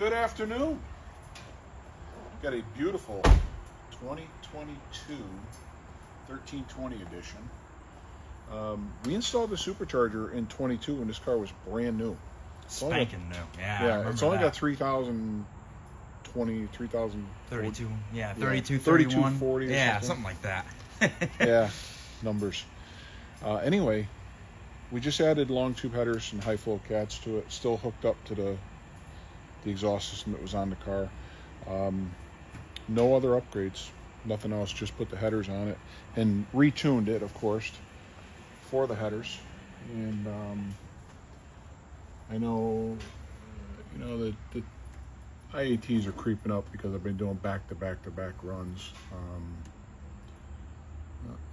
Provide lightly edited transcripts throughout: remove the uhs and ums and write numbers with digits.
Good afternoon. Got a beautiful 2022 1320 edition. We installed the supercharger in 22 when this car was brand new. Spanking new. Yeah, it's only got 3,020, 32. Yeah, 32, 31. 40 or yeah, something like that. Yeah, numbers. Anyway, we just added long tube headers and high flow cats to it. Still hooked up to the exhaust system that was on the car. No other upgrades, nothing else. Just put the headers on it and retuned it, of course, for the headers. And I know, the IATs are creeping up because I've been doing back-to-back runs.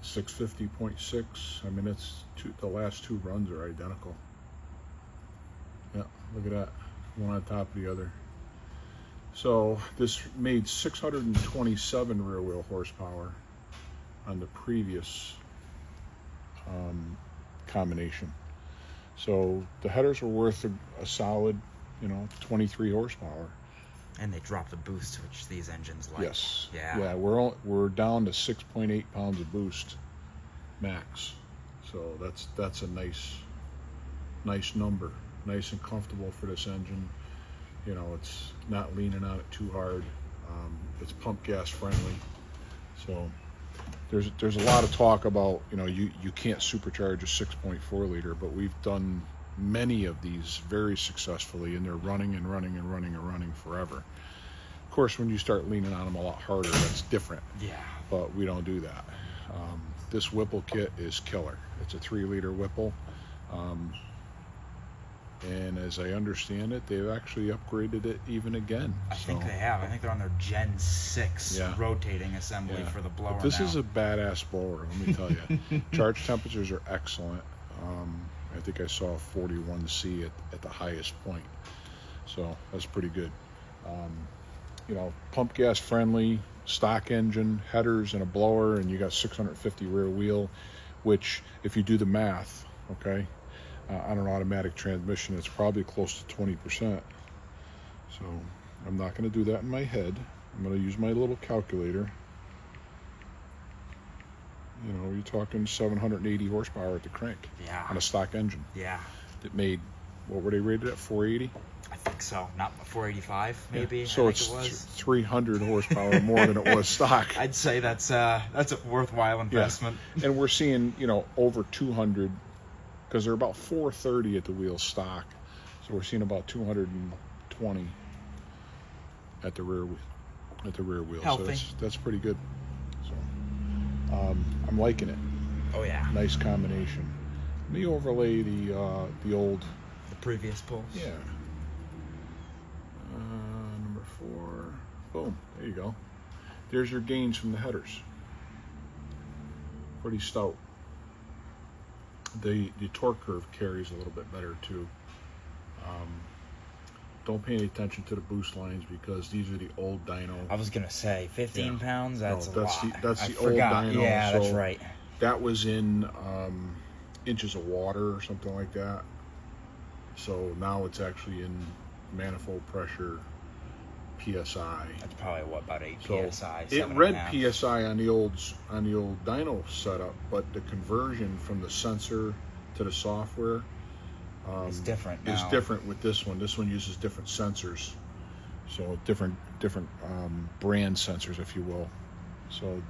650.6. I mean, it's the last two runs are identical. Yeah, look at that, one on top of the other. So this made 627 rear wheel horsepower on the previous combination. So the headers were worth a solid, 23 horsepower. And they dropped the boost, which these engines like. Yes. Yeah. Yeah, we're down to 6.8 pounds of boost max. So that's a nice number. Nice and comfortable for this engine. It's not leaning on it too hard. It's pump gas friendly. So there's a lot of talk about, you can't supercharge a 6.4 liter, but we've done many of these very successfully, and they're running and running and running and running forever. Of course, when you start leaning on them a lot harder, that's different. Yeah. But we don't do that. This Whipple kit is killer. It's a 3-liter Whipple. And as I understand it, they've actually upgraded it even again. I think they have. I think they're on their Gen 6 Yeah. rotating assembly for the blower. But this now. is a badass blower, let me tell you. Charge temperatures are excellent. I think I saw 41C at the highest point. So that's pretty good. Pump gas friendly, stock engine, headers and a blower, and you got 650 rear wheel, which if you do the math, okay, on an automatic transmission, it's probably close to 20%. So I'm not going to do that in my head. I'm going to use my little calculator. You're talking 780 horsepower at the crank. Yeah. On a stock engine. Yeah. It made, what were they rated at, 480? I think so. Not 485, maybe. Yeah. So it's 300 horsepower more than it was stock. I'd say that's a worthwhile investment. Yeah. And we're seeing, over 200, because they're about 430 at the wheel stock. So we're seeing about 220 at the rear wheel. Healthy. So that's pretty good. So I'm liking it. Oh yeah. Nice combination. Let me overlay the previous pulse. Yeah. Number 4. Boom. There you go. There's your gains from the headers. Pretty stout. The torque curve carries a little bit better too. Don't pay any attention to the boost lines because these are the old dyno. I was gonna say 15 pounds. That's no, a lot. That's the old forgot. dyno. Yeah, so that's right. That was in inches of water or something like that. So now it's actually in manifold pressure PSI. That's probably about 8 so PSI. It read PSI on the old dyno setup, but the conversion from the sensor to the software is different now. Is different with this one. This one uses different sensors, so different brand sensors, if you will. So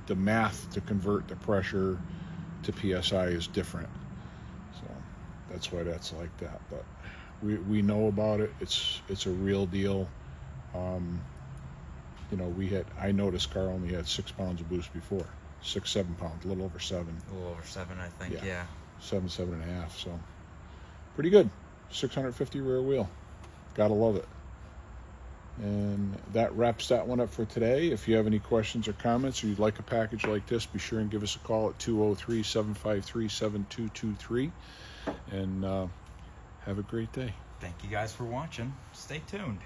the math to convert the pressure to PSI is different. So that's why that's like that. But we know about it. It's a real deal. I know this car only had 6 pounds of boost before. 6-7 pounds, a little over 7. A little over 7, I think. Yeah. 7.5. So pretty good. 650 rear wheel. Gotta love it. And that wraps that one up for today. If you have any questions or comments, or you'd like a package like this, be sure and give us a call at 203-753-7223. And have a great day. Thank you guys for watching. Stay tuned.